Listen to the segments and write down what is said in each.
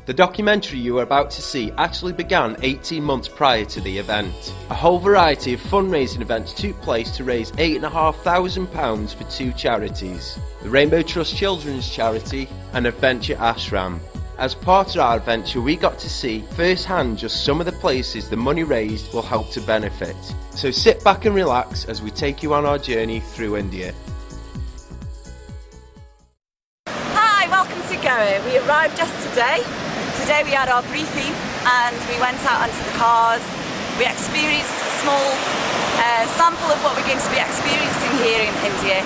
The documentary you are about to see actually began 18 months prior to the event. A whole variety of fundraising events took place to raise £8,500 for two charities, the Rainbow Trust Children's Charity and Adventure Ashram. As part of our adventure, we got to see firsthand just some of the places the money raised will help to benefit. So sit back and relax as we take you on our journey through India. Hi, welcome to Goa. We arrived yesterday. Today we had our briefing and we went out onto the cars. We experienced a small sample of what we're going to be experiencing here in India,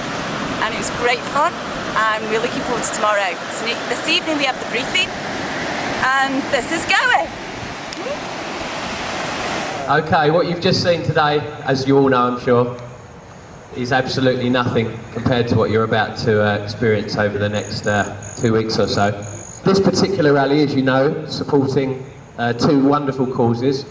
and it was great fun, and we're looking forward to tomorrow. So this evening we have the briefing, and this is Goa. Okay, what you've just seen today, as you all know I'm sure, is absolutely nothing compared to what you're about to experience over the next 2 weeks or so. This particular rally, as you know, supporting two wonderful causes.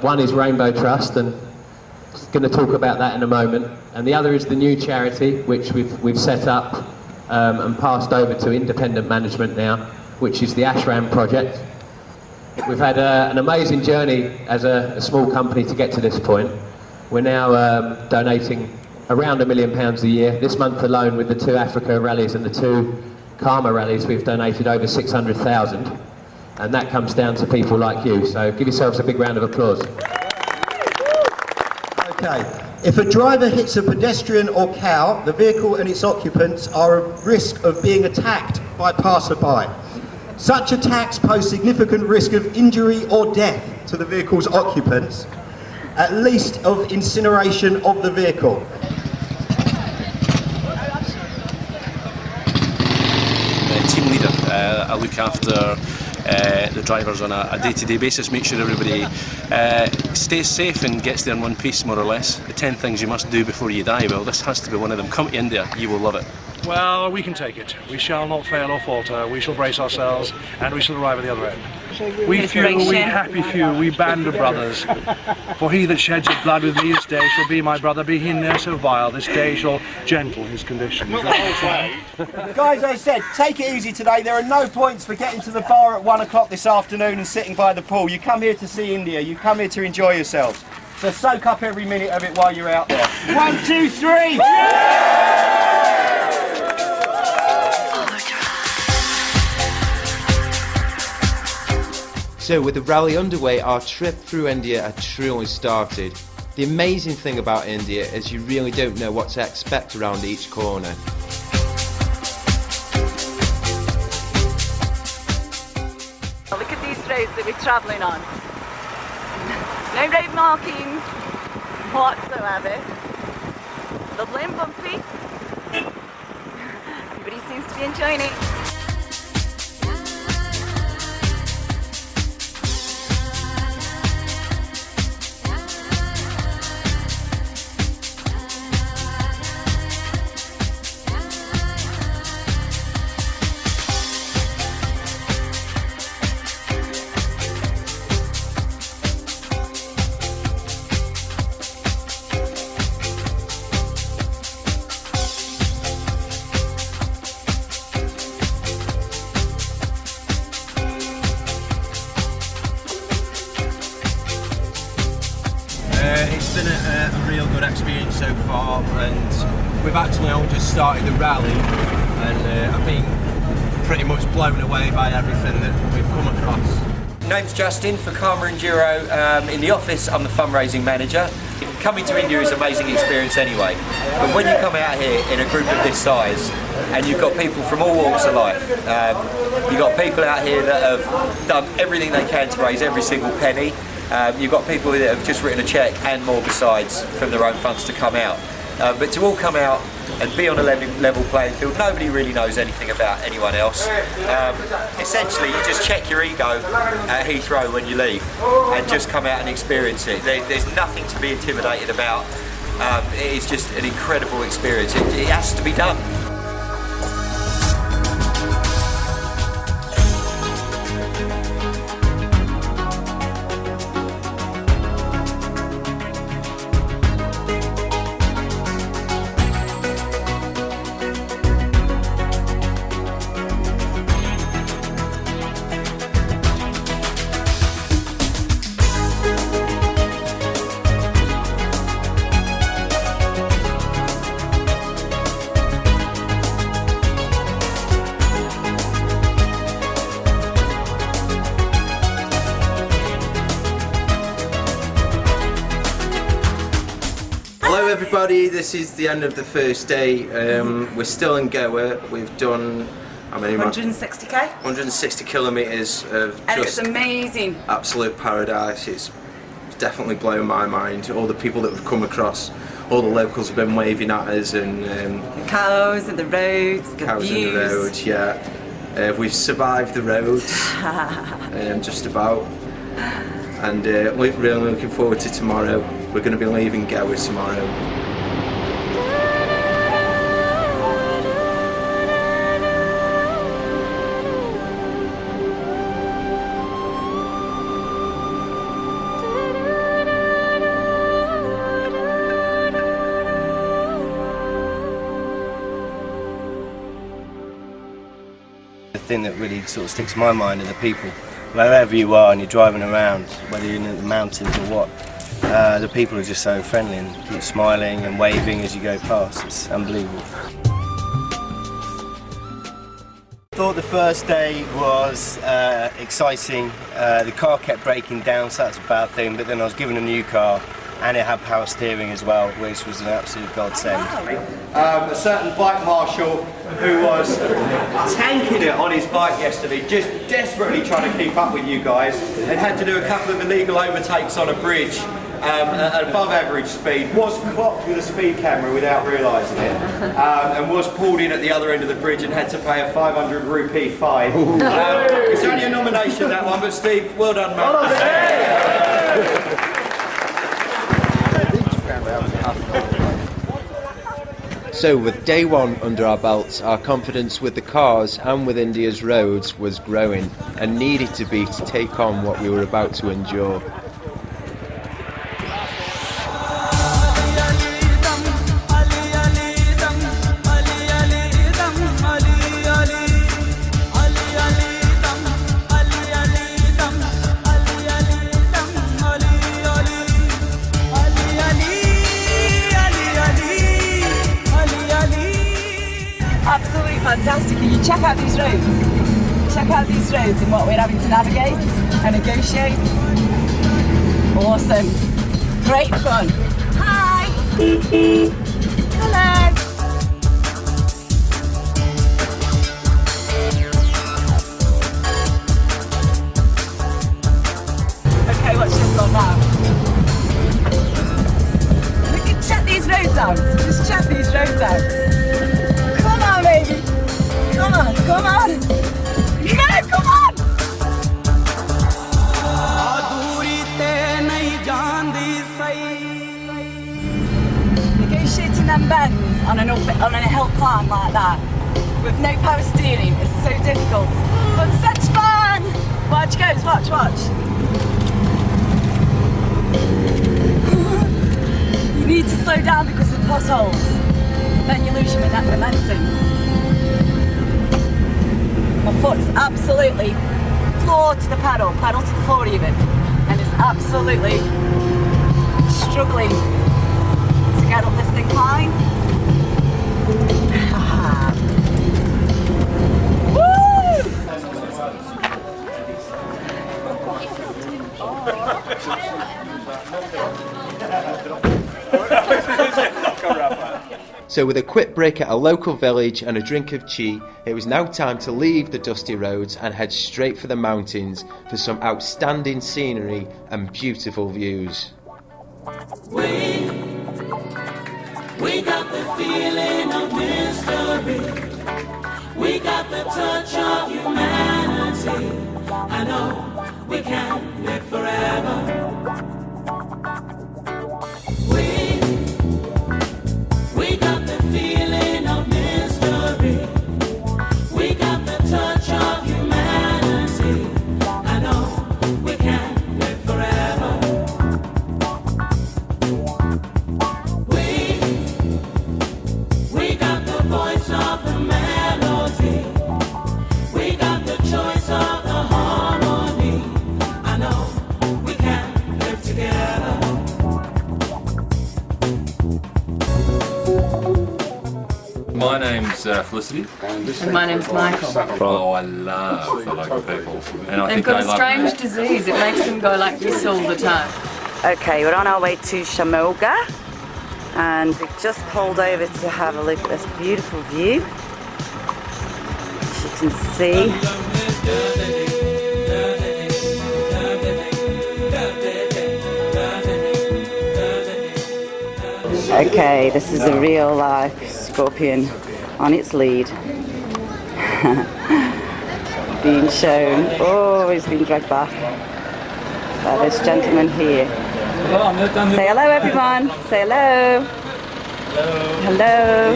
One is Rainbow Trust, and I'm going to talk about that in a moment. And the other is the new charity, which we've set up and passed over to independent management now, which is the Ashram project. We've had an amazing journey as a small company to get to this point. We're now donating around £1 million a year. This month alone, with the two Africa rallies and the two Karma rallies, we've donated over 600,000, and that comes down to people like you. So give yourselves a big round of applause. Okay, if a driver hits a pedestrian or cow, the vehicle and its occupants are at risk of being attacked by passerby. Such attacks pose significant risk of injury or death to the vehicle's occupants, at least of incineration of the vehicle. Team leader, I look after the drivers on a day-to-day basis, make sure everybody stays safe and gets there in one piece, more or less. The 10 things you must do before you die, well, this has to be one of them. Come to India, you will love it. Well, we can take it. We shall not fail or falter. We shall brace ourselves, and we shall arrive at the other end. We few, we happy few, we band of brothers. For he that sheds his blood with me this day shall be my brother, be he ne'er so vile. This day shall gentle his condition. Guys, I said, take it easy today. There are no points for getting to the bar at 1 o'clock this afternoon and sitting by the pool. You come here to see India. You come here to enjoy yourselves. So soak up every minute of it while you're out there. 1, 2, 3! So with the rally underway, our trip through India had truly started. The amazing thing about India is you really don't know what to expect around each corner. Look at these roads that we're travelling on. No road markings whatsoever. Lovely and bumpy. Everybody seems to be enjoying it. It's been a real good experience so far, and we've actually only just started the rally, and I've been pretty much blown away by everything that we've come across. Name's Justin for Karmaenduro. In the office, I'm the fundraising manager. Coming to India is an amazing experience anyway, but when you come out here in a group of this size, and you've got people from all walks of life, you've got people out here that have done everything they can to raise every single penny. You've got people that have just written a cheque and more besides from their own funds to come out. But to all come out and be on a level playing field, nobody really knows anything about anyone else. Essentially, you just check your ego at Heathrow when you leave and just come out and experience it. There's nothing to be intimidated about. It is just an incredible experience. It has to be done. everybody, this is the end of the first day. We're still in Goa. We've done, how many? 160k. 160 kilometres of And just it's amazing. absolute paradise. It's definitely blown my mind. All the people that we've come across, all the locals have been waving at us, and The cows and the roads, the cows views. in the road, yeah. We've survived the roads, just about. And we're really looking forward to tomorrow. We're going to be leaving Goa tomorrow. The thing that really sort of sticks in my mind are the people. Wherever you are and you're driving around, whether you're in the mountains or what, the people are just so friendly and keep smiling and waving as you go past. It's unbelievable. I thought the first day was exciting. The car kept breaking down, so that's a bad thing, but then I was given a new car and it had power steering as well, which was an absolute godsend. A certain bike marshal who was tanking it on his bike yesterday, just desperately trying to keep up with you guys, and had to do a couple of illegal overtakes on a bridge at above average speed, was clocked with a speed camera without realising it, and was pulled in at the other end of the bridge and had to pay a 500 rupee fine. It's only a nomination, that one, but Steve, well done, mate. So with day one under our belts, our confidence with the cars and with India's roads was growing and needed to be to take on what we were about to endure. Absolutely fantastic. Can you check out these roads? Check out these roads and what we're having to navigate and negotiate. Awesome. Great fun. Hi. Hello. Okay, watch this one now. Look at, check these roads out. Just check these roads out. Come on, baby. Come on, come on. Yeah, come on. Negotiating them bends on a hill climb like that with no power steering is so difficult, but such fun. Watch goes, watch. You need to slow down because of potholes. Then you lose your momentum. My foot's absolutely floor to the pedal to the floor even, and it's absolutely struggling to get up this incline. So with a quick break at a local village and a drink of tea, it was now time to leave the dusty roads and head straight for the mountains for some outstanding scenery and beautiful views. We got the feeling of mystery. We got the touch of humanity. I know we can live forever. We got the feeling of mystery. We got the touch of humanity. I know we can live forever. We got the voice of the melody. We got the choice of the harmony. I know we can live together. My name's Felicity. And my name's Michael. Oh, I love the local people. And I They've think got they a love strange me. disease. It makes them go like this all the time. Okay, we're on our way to Shamoga, and we've just pulled over to have a look at this beautiful view. As you can see. Okay, this is a real life scorpion on its lead. Being shown. Oh, he's been dragged back by this gentleman here. Say hello, everyone. Say hello. Hello.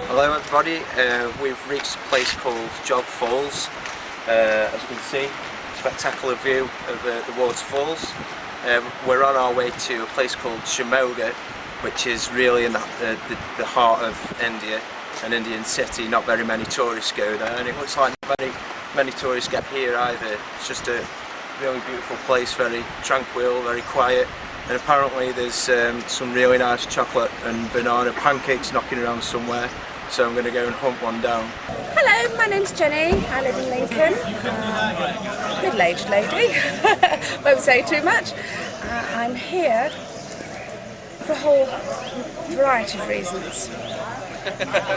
Hello everybody, we've reached a place called Jog Falls. As you can see, spectacular view of the waterfalls. We're on our way to a place called Shimoga, which is really in the heart of India, an Indian city. Not very many tourists go there, and it looks like not many tourists get here either. It's just a really beautiful place, very tranquil, very quiet, and apparently there's some really nice chocolate and banana pancakes knocking around somewhere, so I'm going to go and hunt one down. Hello, my name's Jenny, I live in Lincoln, middle-aged lady, won't say too much. I'm here for a whole variety of reasons.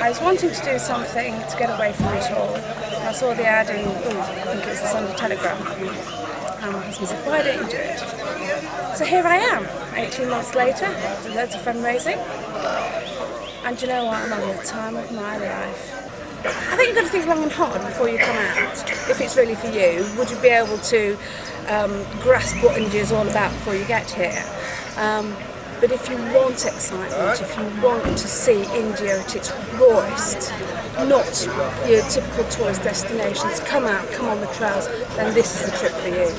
I was wanting to do something to get away from it all. I saw the ad in, I think it was the Sunday Telegraph, and my husband said, why don't you do it? So here I am, 18 months later, with loads of fundraising, and you know what, I'm having the time of my life. I think you've got to think long and hard before you come out. If it's really for you, would you be able to grasp what India is all about before you get here? But if you want excitement, if you want to see India at its rawest, not your typical tourist destinations, come out, come on the trails, then this is the trip for you.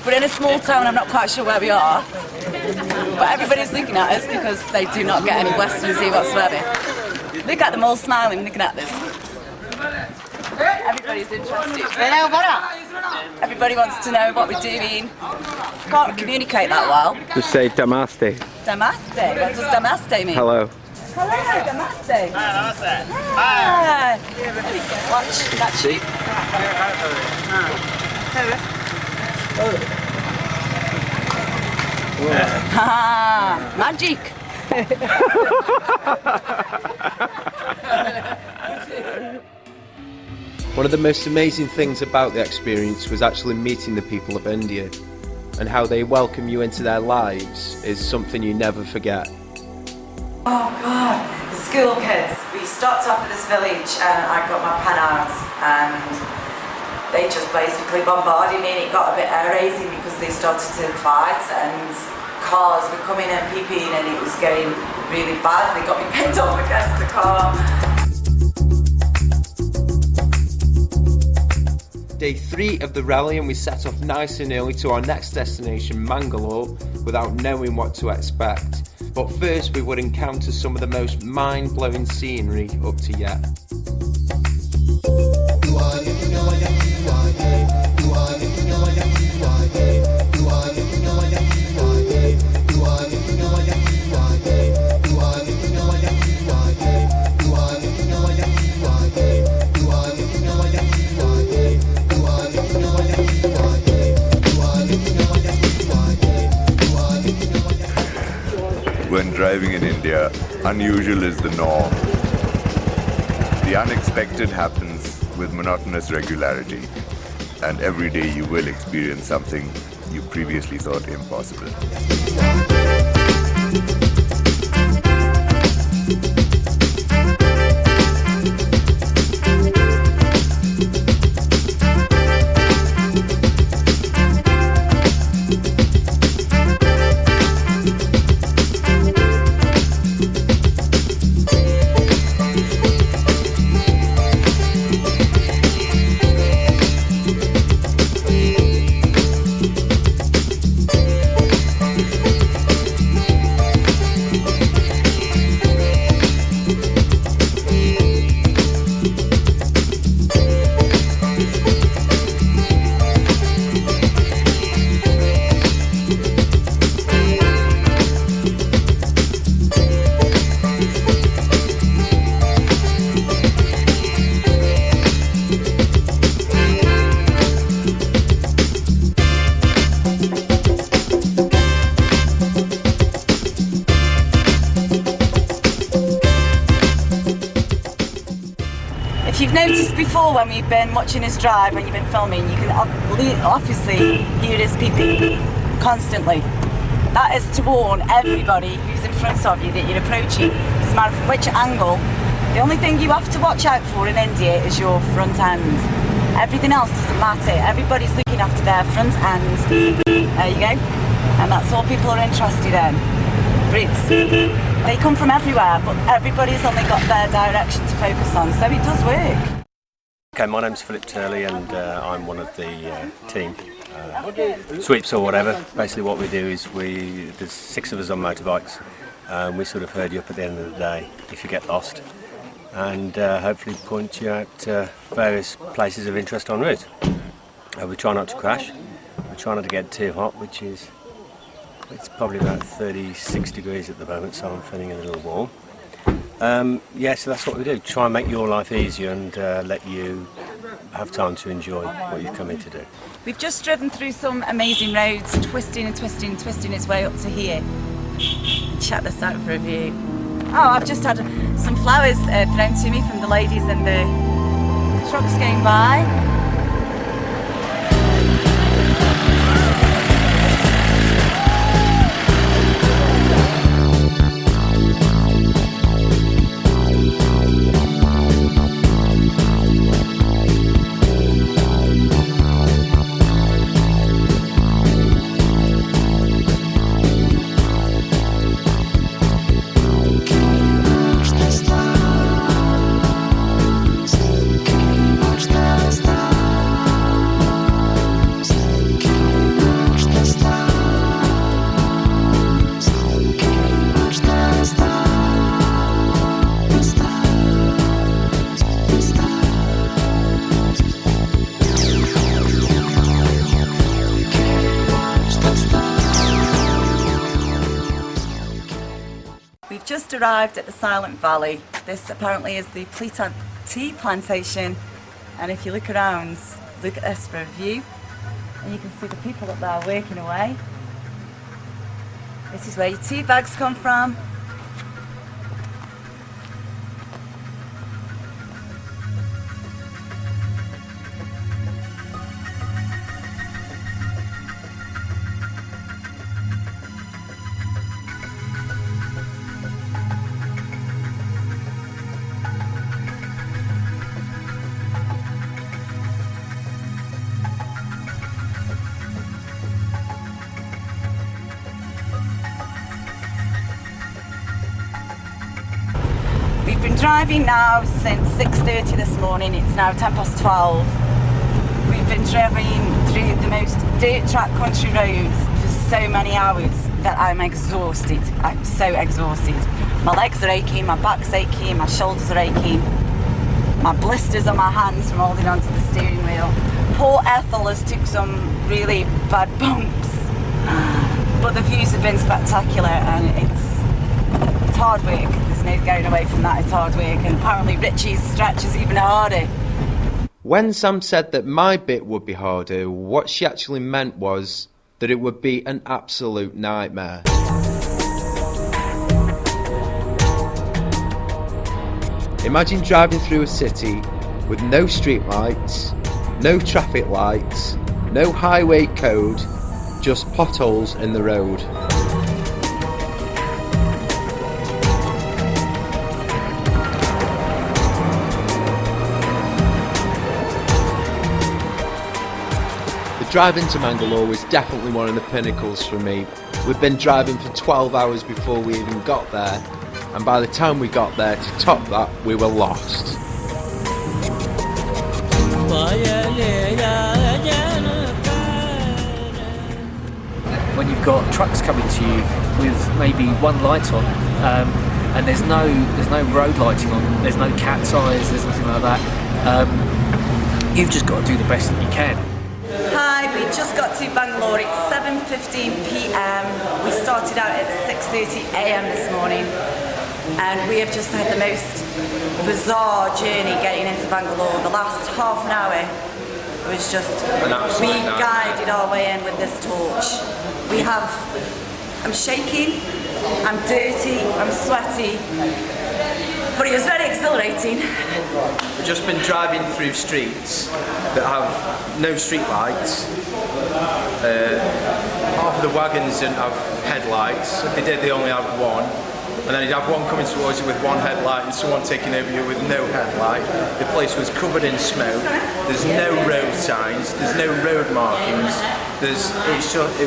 We're in a small town, I'm not quite sure where we are, but everybody's looking at us because they do not get any Western Z whatsoever. Look at them all smiling, looking at this. Everybody's interested. Everybody wants to know what we're doing. Can't communicate that well. Just say Namaste. Namaste? What does Namaste mean? Hello. Hello, Namaste. Hi. Watch that sheep. Ah, magic! One of the most amazing things about the experience was actually meeting the people of India, and how they welcome you into their lives is something you never forget. Oh God, the school kids. We stopped off at this village and I got my pen out and they just basically bombarded me, and it got a bit air-raising because they started to fight and cars were coming and peeping and it was getting really bad. They got me pinned up against the car. Day 3 of the rally, and we set off nice and early to our next destination, Mangalore, without knowing what to expect. But first we would encounter some of the most mind-blowing scenery up to yet. When driving in India, unusual is the norm. The unexpected happens with monotonous regularity, and every day you will experience something you previously thought impossible. you've noticed before when we've been watching us drive, when you've been filming, you can obviously hear us beeping constantly. That is to warn everybody who's in front of you that you're approaching. Doesn't matter from which angle. The only thing you have to watch out for in India is your front end. Everything else doesn't matter. Everybody's looking after their front end. There you go. And that's all people are interested in. Brits. They come from everywhere, but everybody's only got their direction to focus on, so it does work. Okay, my name's Philip Turley and I'm one of the team sweeps or whatever. Basically what we do is there's 6 of us on motorbikes. We sort of herd you up at the end of the day if you get lost, and hopefully point you out various places of interest en route. We try not to crash, we try not to get too hot, which is, it's probably about 36 degrees at the moment, so I'm feeling a little warm. Yeah, so that's what we do, try and make your life easier and let you have time to enjoy what you've come in to do. We've just driven through some amazing roads, twisting and twisting and twisting its way up to here. Check this out for a view. Oh, I've just had some flowers thrown to me from the ladies and the trucks going by. We've just arrived at the Silent Valley. This apparently is the Pleated tea plantation, and if you look around, look at this for a view, and you can see the people up there working away. This is where your tea bags come from. We've been driving now since 6:30 this morning. It's now 12:10. We've been driving through the most dirt track country roads for so many hours that I'm exhausted. I'm so exhausted. My legs are aching, my back's aching, my shoulders are aching. My blisters on my hands from holding onto the steering wheel. Poor Ethel has took some really bad bumps. But the views have been spectacular, and it's hard work. There's no going away from that, it's hard work, and apparently Richie's stretch is even harder. When Sam said that my bit would be harder, what she actually meant was that it would be an absolute nightmare. Imagine driving through a city with no street lights, no traffic lights, no highway code, just potholes in the road. The drive into Mangalore was definitely one of the pinnacles for me. We'd been driving for 12 hours before we even got there, and by the time we got there, to top that, we were lost. When you've got trucks coming to you with maybe one light on, and there's no road lighting on, there's no cat's eyes, there's nothing like that, you've just got to do the best that you can. Hi, we just got to Bangalore. It's 7:15 p.m. We started out at 6:30 a.m. this morning, and we have just had the most bizarre journey getting into Bangalore. The last half an hour was just, we guided our way in with this torch. I'm shaking, I'm dirty, I'm sweaty. but it was very exhilarating. We've just been driving through streets that have no street lights. Half of the wagons didn't have headlights. If they did, they only had one. And then you'd have one coming towards you with one headlight and someone taking over you with no headlight. The place was covered in smoke. There's no road signs. There's no road markings. It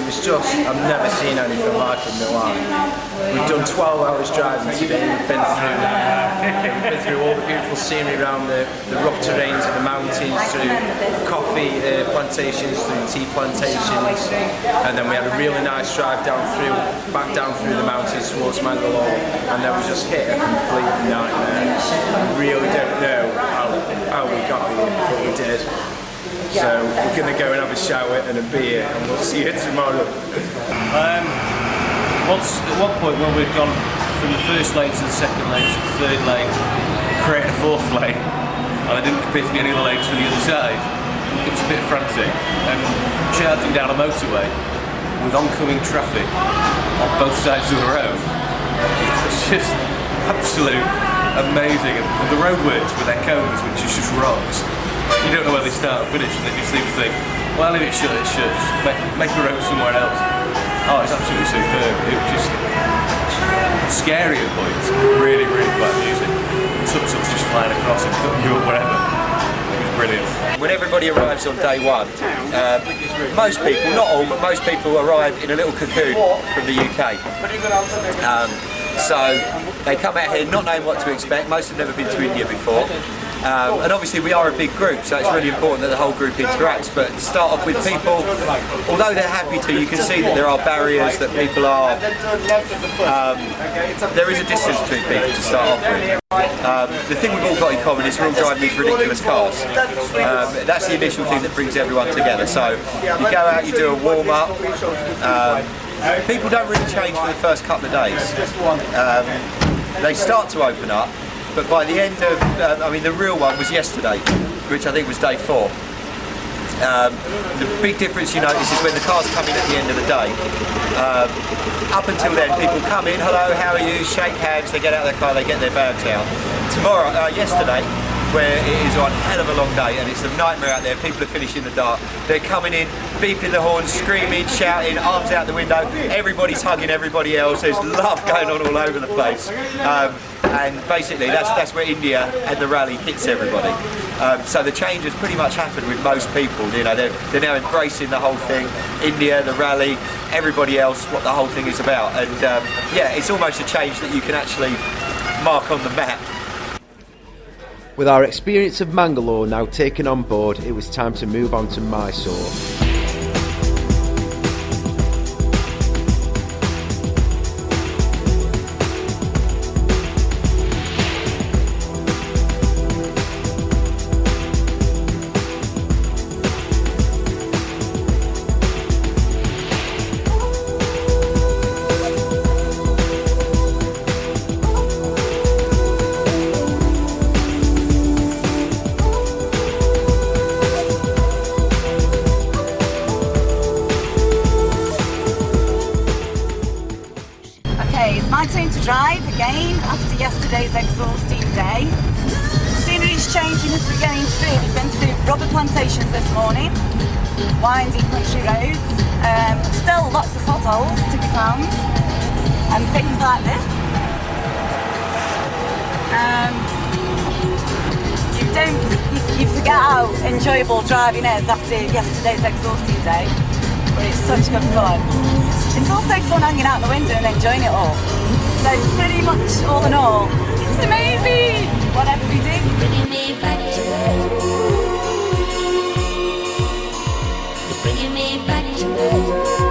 was just, I've never seen anything like it in my life. We've done 12 hours driving today. We've been through all the beautiful scenery around the rough terrains of the mountains, through coffee plantations, through tea plantations, and then we had a really nice drive back down through the mountains towards Mangalore, and then we just hit a complete nightmare. I really don't know how we got here, but we did. So we're going to go and have a shower and a beer, and we'll see you tomorrow. At one point when we'd gone from the first lane to the second lane to the third lane, created a fourth lane, and I didn't appear to be any other lanes for the other side. It was a bit frantic, and charging down a motorway with oncoming traffic on both sides of the road. It's just absolute amazing. And the roadworks with their cones, which is just rocks. You don't know where they start or finish, and then you seem to think, well, if it's shut, it's shut. Just make a road somewhere else. Oh, it's absolutely superb. It was just scary at points, really, really quite amusing. Tuk-tuks just flying across and cutting you up wherever. It was brilliant. When everybody arrives on day one, most people, not all, but most people arrive in a little cocoon from the UK. So they come out here not knowing what to expect. Most have never been to India before. And obviously we are a big group, so it's really important that the whole group interacts. But to start off with people, although they're happy to, you can see that there are barriers, that people are, there is a distance between people to start off with. The thing we've all got in common is we're all driving these ridiculous cars. That's the initial thing that brings everyone together. So you go out, you do a warm-up. People don't really change for the first couple of days. They start to open up. But by the end of, the real one was yesterday, which I think was day 4. The big difference you notice is when the cars come in at the end of the day. Up until then, people come in, hello, how are you, shake hands, they get out of their car, they get their bags out. Yesterday, where it is a hell of a long day and it's a nightmare out there, people are finishing the dark, they're coming in, beeping the horns, screaming, shouting, arms out the window, everybody's hugging everybody else, there's love going on all over the place. And basically that's where India and the rally hits everybody. So the change has pretty much happened with most people. You know, they're now embracing the whole thing. India, the rally, everybody else, what the whole thing is about. And it's almost a change that you can actually mark on the map. With our experience of Mangalore now taken on board, it was time to move on to Mysore. It's my turn to drive again after yesterday's exhausting day. Scenery's changing as we're going through. We've been through rubber plantations this morning, winding country roads, still lots of potholes to be found, and things like this. You forget how enjoyable driving is after yesterday's exhausting day, but it's such good fun. It's also fun hanging out the window and enjoying it all. So pretty much all in all, it's amazing, whatever we do. Bringing me back to life. You're bringing me back to life.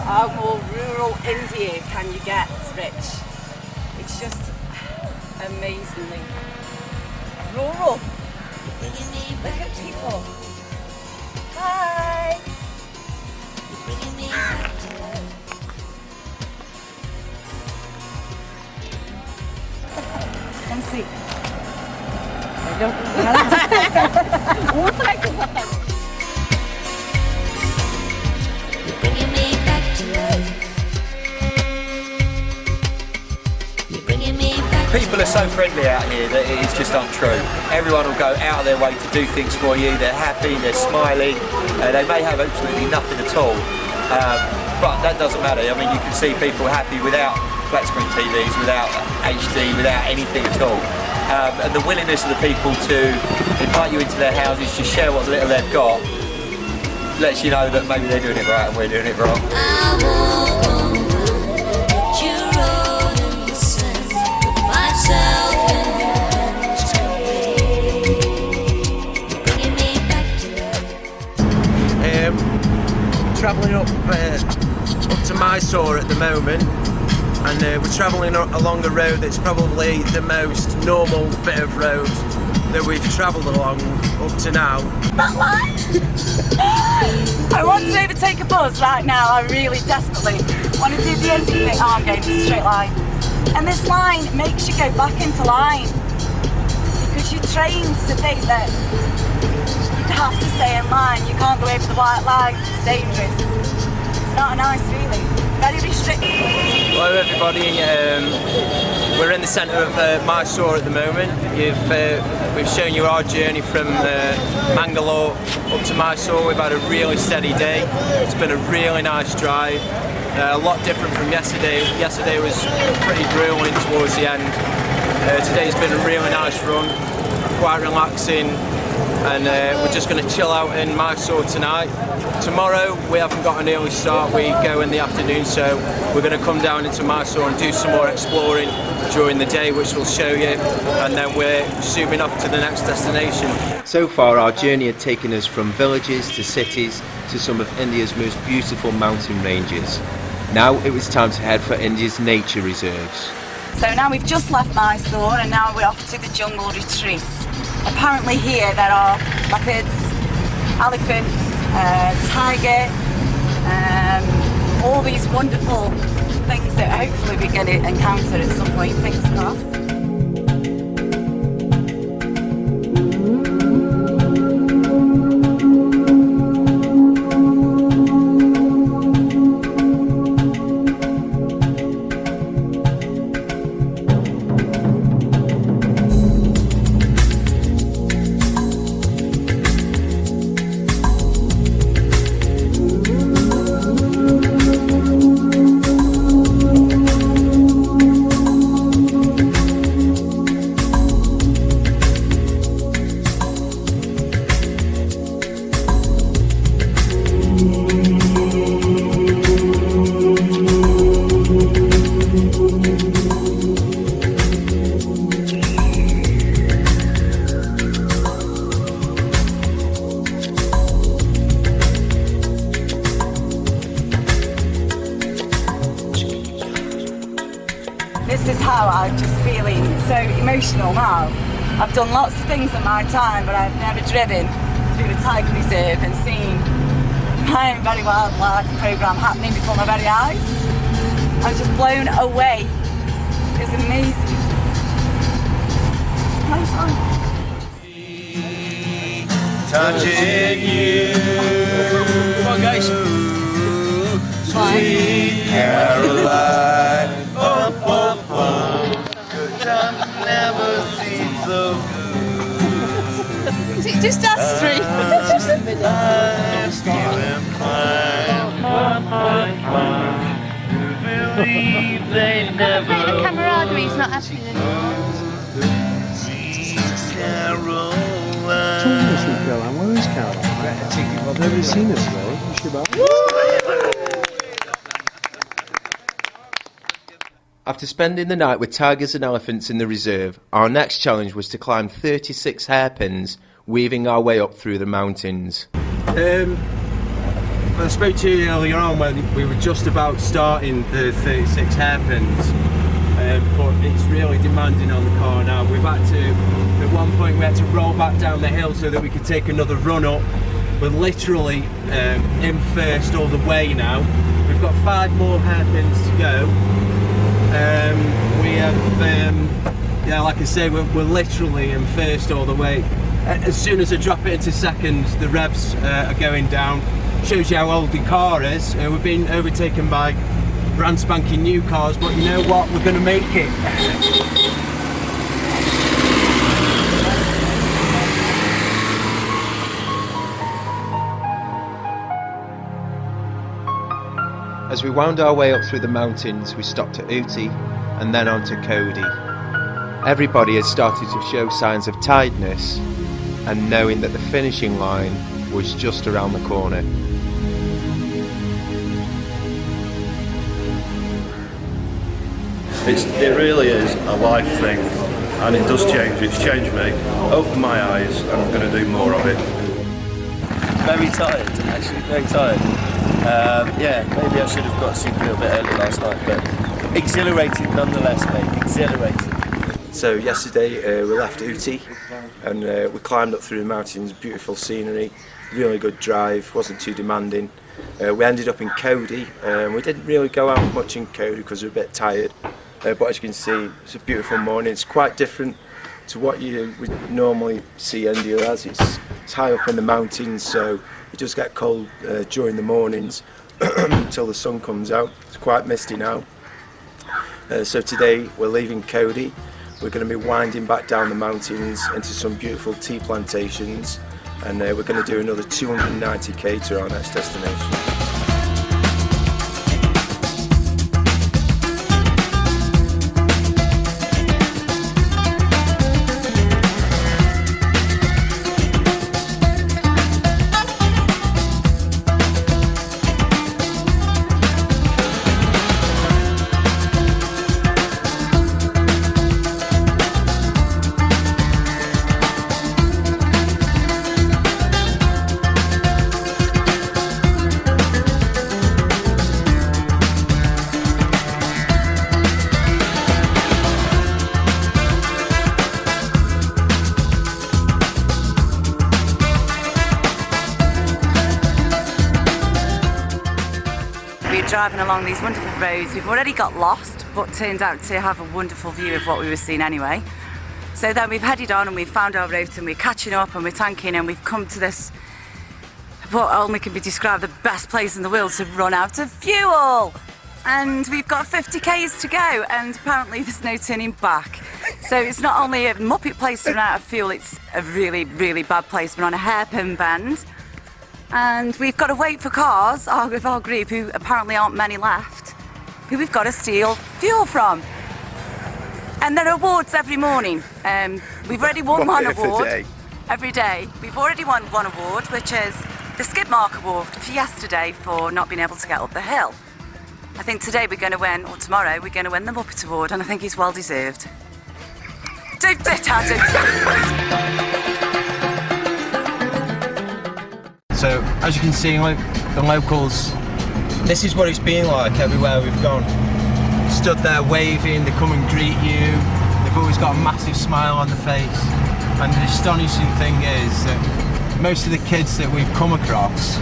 How more rural India can you get, Rich? It's just amazingly rural. Look at people. Bye. see. There People are so friendly out here that it is just untrue. Everyone will go out of their way to do things for you. They're happy, they're smiling. They may have absolutely nothing at all, but that doesn't matter. I mean, you can see people happy without flat screen TVs, without HD, without anything at all. And the willingness of the people to invite you into their houses to share what little they've got lets you know that maybe they're doing it right and we're doing it wrong. Travelling up to Mysore at the moment, and we're travelling along a road that's probably the most normal bit of road that we've travelled along up to now. I want to overtake a bus right now. I really desperately want to do the ending bit. Oh, I'm going in a straight line. And this line makes you go back into line because you're trained to think that you have to stay in line. You can't go over the white line. It's dangerous. It's not a nice feeling. Very restricted. Hello everybody, we're in the centre of Mysore at the moment. We've shown you our journey from Mangalore up to Mysore. We've had a really steady day. It's been a really nice drive. A lot different from yesterday. Yesterday was pretty grueling towards the end. Today's been a really nice run, quite relaxing, and we're just going to chill out in Mysore tonight. Tomorrow we haven't got an early start, we go in the afternoon, so we're going to come down into Mysore and do some more exploring during the day, which we'll show you, and then we're zooming off to the next destination. So far our journey had taken us from villages to cities to some of India's most beautiful mountain ranges. Now it was time to head for India's nature reserves. So now we've just left Mysore and now we're off to the jungle retreats. Apparently here there are leopards, elephants, tiger, all these wonderful things that hopefully we're going to encounter at some point, fingers crossed. This is how I'm just feeling so emotional now. I've done lots of things in my time, but I've never driven through the Tiger Reserve and seen my own very wildlife programme happening before my very eyes. I was just blown away. It was amazing. Nice one. Touching you. Come on, guys. Sweet Caroline. Oh, oh, oh. Good times never seem so good. Is it just us three? I'm feeling fine. Believe they never. The camaraderie's not happening anymore. Sweet Caroline. Where is Caroline? I've never seen her today. Is she back? After spending the night with tigers and elephants in the reserve, our next challenge was to climb 36 hairpins, weaving our way up through the mountains. I spoke to you earlier on when we were just about starting the 36 hairpins, but it's really demanding on the car now. We've had to, at one point we had to roll back down the hill so that we could take another run up. We're literally in first all the way now. We've got 5 more hairpins to go. We have Yeah, like I say, we're literally in first all the way. As soon as I drop it into second, the revs are going down. Shows you how old the car is. We've been overtaken by brand spanking new cars, but you know what? We're going to make it. As we wound our way up through the mountains, we stopped at Uti and then on to Cody. Everybody had started to show signs of tiredness, and knowing that the finishing line was just around the corner. It really is a life thing, and it does change. It's changed me, opened my eyes, and I'm going to do more of it. Very tired, actually, very tired. Yeah, maybe I should have got to sleep a little bit early last night, but exhilarated nonetheless, mate, exhilarated. So yesterday we left Uti and we climbed up through the mountains, beautiful scenery, really good drive, wasn't too demanding. We ended up in Cody, we didn't really go out much in Cody because we were a bit tired, but as you can see, it's a beautiful morning. It's quite different to what you would normally see India as. It's high up in the mountains, so it does get cold during the mornings until the sun comes out. It's quite misty now. So today we're leaving Cody. We're going to be winding back down the mountains into some beautiful tea plantations, and we're going to do another 290k to our next destination. Driving along these wonderful roads. We've already got lost, but turned out to have a wonderful view of what we were seeing anyway. So then we've headed on and we've found our route and we're catching up and we're tanking, and we've come to this, what only can be described the best place in the world to run out of fuel. And we've got 50 k's to go, and apparently there's no turning back. So it's not only a muppet place to run out of fuel, it's a really, really bad place. We're on a hairpin bend. And we've got to wait for cars with our group, who apparently aren't many left, who we've got to steal fuel from. And there are awards every morning. We've already won one award. Every day. We've already won one award, which is the skid mark award for yesterday for not being able to get up the hill. I think today we're going to win, or tomorrow, we're going to win the Muppet Award, and I think he's well deserved. So, as you can see, the locals, this is what it's been like everywhere we've gone. Stood there waving, they come and greet you, they've always got a massive smile on the face. And the astonishing thing is that most of the kids that we've come across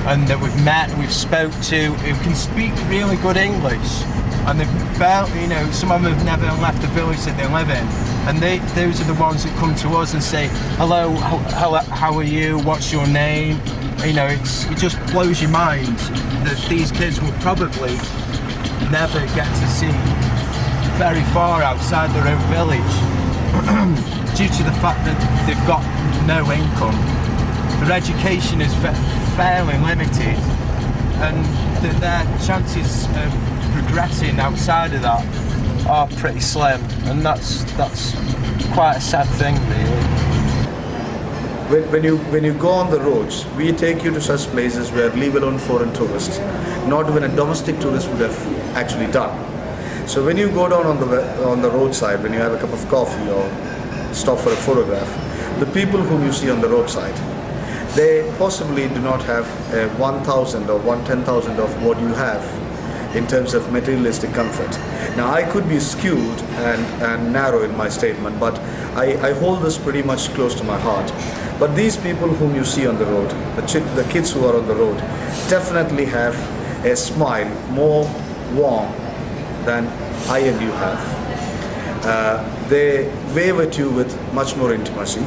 and that we've met, we've spoke to, who can speak really good English, and they've barely, some of them have never left the village that they live in, and those are the ones that come to us and say, hello, how are you, what's your name? It just blows your mind that these kids will probably never get to see very far outside their own village due to the fact that they've got no income. Their education is fairly limited, and their chances of progressing outside of that are pretty slim, and that's quite a sad thing, really. When you go on the roads, we take you to such places where, leave alone foreign tourists, not even a domestic tourist would have actually done. So when you go down on the roadside, when you have a cup of coffee or stop for a photograph, the people whom you see on the roadside, they possibly do not have 1,000 or 1/10,000 of what you have in terms of materialistic comfort. Now, I could be skewed and narrow in my statement, but I hold this pretty much close to my heart. But these people whom you see on the road, the kids who are on the road, definitely have a smile more warm than I and you have. They wave at you with much more intimacy.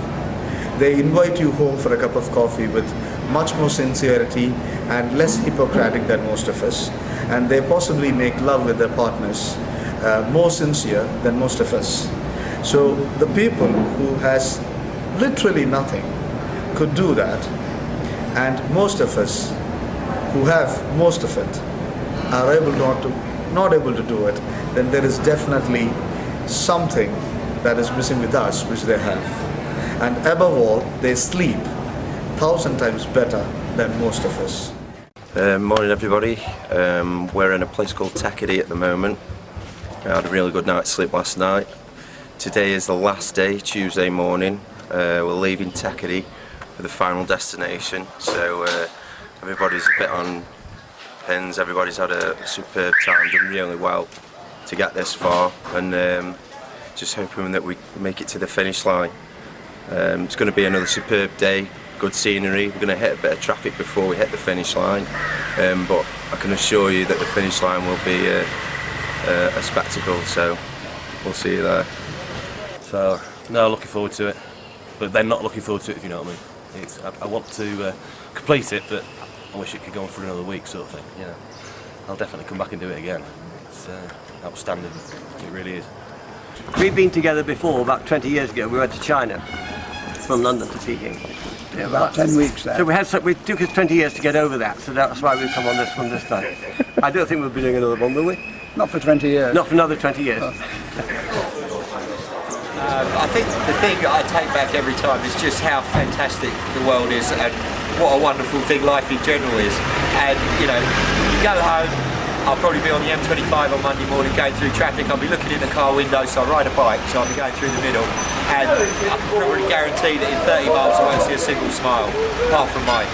They invite you home for a cup of coffee with much more sincerity and less Hippocratic than most of us. And they possibly make love with their partners more sincere than most of us. So the people who has literally nothing could do that, and most of us who have most of it are not able to do it, then there is definitely something that is missing with us which they have. And above all, they sleep 1,000 times better than most of us. Morning everybody, we're in a place called Takedi at the moment. I had a really good night's sleep last night. Today is the last day, Tuesday morning. We're leaving Takedi for the final destination, so everybody's a bit on pins, everybody's had a superb time, done really well to get this far, and just hoping that we make it to the finish line. It's going to be another superb day, good scenery. We're going to hit a bit of traffic before we hit the finish line, but I can assure you that the finish line will be a spectacle, so we'll see you there. So, no, looking forward to it, but then not looking forward to it, if you know what I mean. I want to complete it, but I wish it could go on for another week, sort of thing. You know, I'll definitely come back and do it again. It's outstanding, it really is. We've been together before, about 20 years ago. We went to China, from London to Peking. Yeah, about 10 weeks there. So it took us 20 years to get over that, so that's why we've come on this one this time. I don't think we'll be doing another one, will we? Not for 20 years. Not for another 20 years. I think the thing I take back every time is just how fantastic the world is and what a wonderful thing life in general is. And you know, you go home, I'll probably be on the M25 on Monday morning going through traffic, I'll be looking in the car window, so I ride a bike, so I'll be going through the middle, and I can probably guarantee that in 30 miles I won't see a single smile, apart from mine.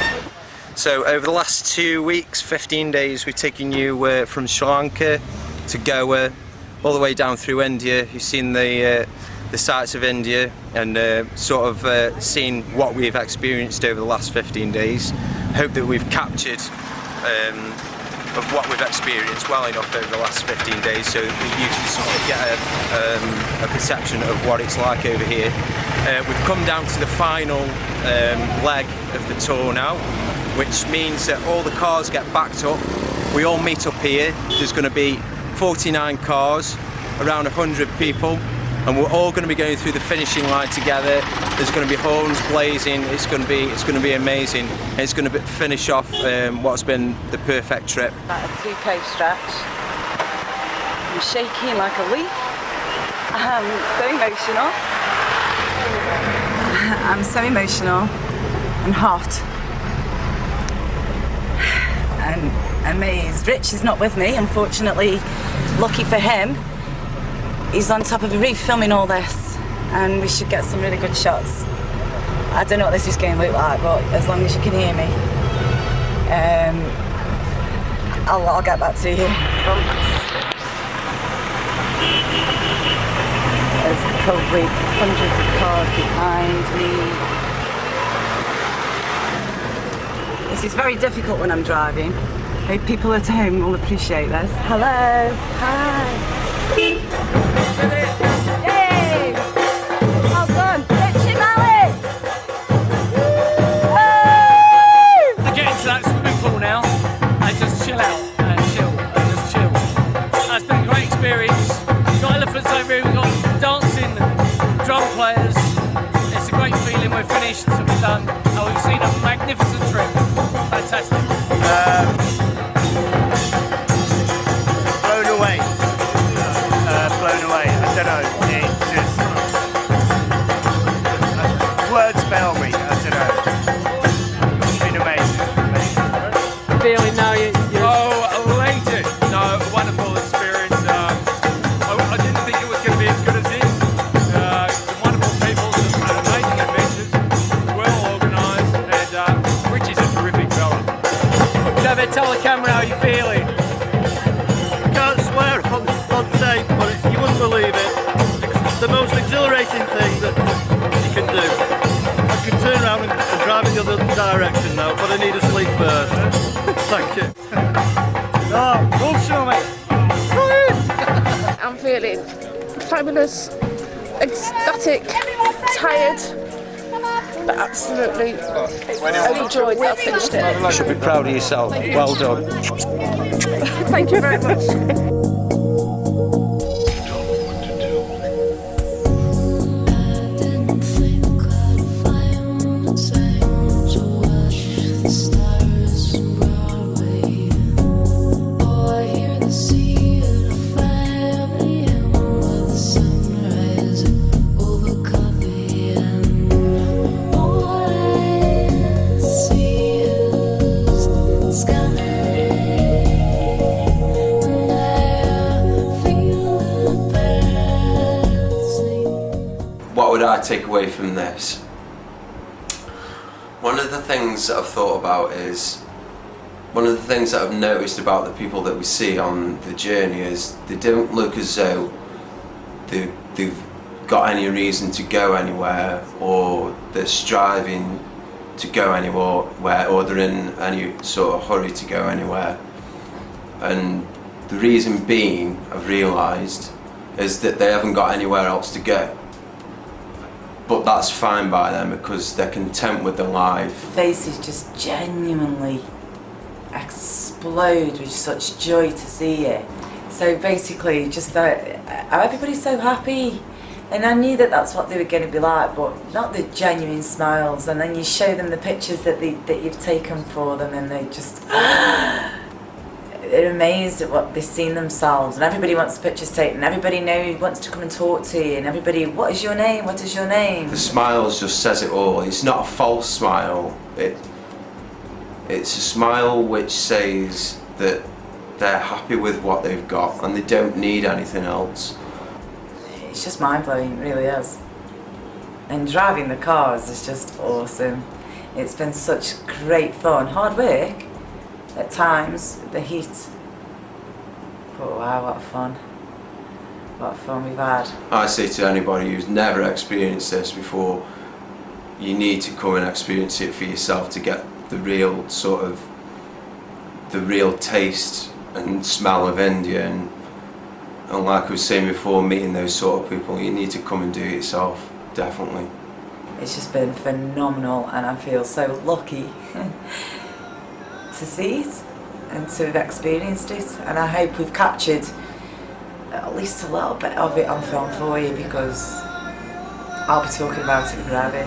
So over the last 2 weeks, 15 days, we've taken you from Sri Lanka to Goa, all the way down through India. You've seen the sights of India and sort of seen what we've experienced over the last 15 days. Hope that we've captured of what we've experienced well enough over the last 15 days so that you can sort of get a perception of what it's like over here. We've come down to the final leg of the tour now, which means that all the cars get backed up. We all meet up here. There's going to be 49 cars, around 100 people, and we're all going to be going through the finishing line together. There's going to be horns blazing. It's going to be amazing. It's going to finish off what's been the perfect trip. About a 2K stretch. I'm shaking like a leaf. I'm so emotional. I'm so emotional and hot and amazed. Rich is not with me, unfortunately. Lucky for him, he's on top of a reef filming all this, and we should get some really good shots. I don't know what this is going to look like, but as long as you can hear me, I'll get back to you. There's probably hundreds of cars behind me. This is very difficult when I'm driving. Hope people at home will appreciate this. Hello. Hi. Yay! Well done. Richie Mallett! To get into that swimming pool now and just chill out and just chill. It's been a great experience. We've got elephants over here, we've got dancing, drum players. It's a great feeling. We're finished, so we're done, and we've seen a magnificent trip. Fantastic. Blown away. Blown away. I don't know. It's just words fail me. I don't know. It's been amazing. Feeling now you. Oh, elated! No, a wonderful experience. I didn't think it was going to be as good as this. Some wonderful people, some amazing adventures, well organised, and Rich is a terrific fella. David, tell the camera how you're feeling. Can't swear on tape, but you wouldn't believe it. It's the most exhilarating thing that you can do. I can turn around and drive in the other direction now, but I need to sleep first. Thank you. I'm feeling fabulous, ecstatic, tired, but absolutely overjoyed that I finished it. You should be proud of yourself. Well done. Thank you very much. What would I take away from this? One of the things that I've thought about is, one of the things that I've noticed about the people that we see on the journey is they don't look as though they've got any reason to go anywhere, or they're striving to go anywhere, or they're in any sort of hurry to go anywhere. And the reason being, I've realised, is that they haven't got anywhere else to go. But that's fine by them because they're content with their life. Faces just genuinely explode with such joy to see it. So basically, just that everybody's so happy, and I knew that that's what they were going to be like, but not the genuine smiles. And then you show them the pictures that you've taken for them, and they just they're amazed at what they've seen themselves, and everybody wants pictures taken, and everybody wants to come and talk to you, and everybody, what is your name, what is your name? The smile just says it all. It's not a false smile. It's a smile which says that they're happy with what they've got and they don't need anything else. It's just mind-blowing, it really is. And driving the cars is just awesome. It's been such great fun, hard work at times, the heat, but wow, what fun we've had. I say to anybody who's never experienced this before, you need to come and experience it for yourself to get the real taste and smell of India, and like I was saying before, meeting those sort of people, you need to come and do it yourself, definitely. It's just been phenomenal, and I feel so lucky to see it and to have experienced it, and I hope we've captured at least a little bit of it on film for you, because I'll be talking about it forever.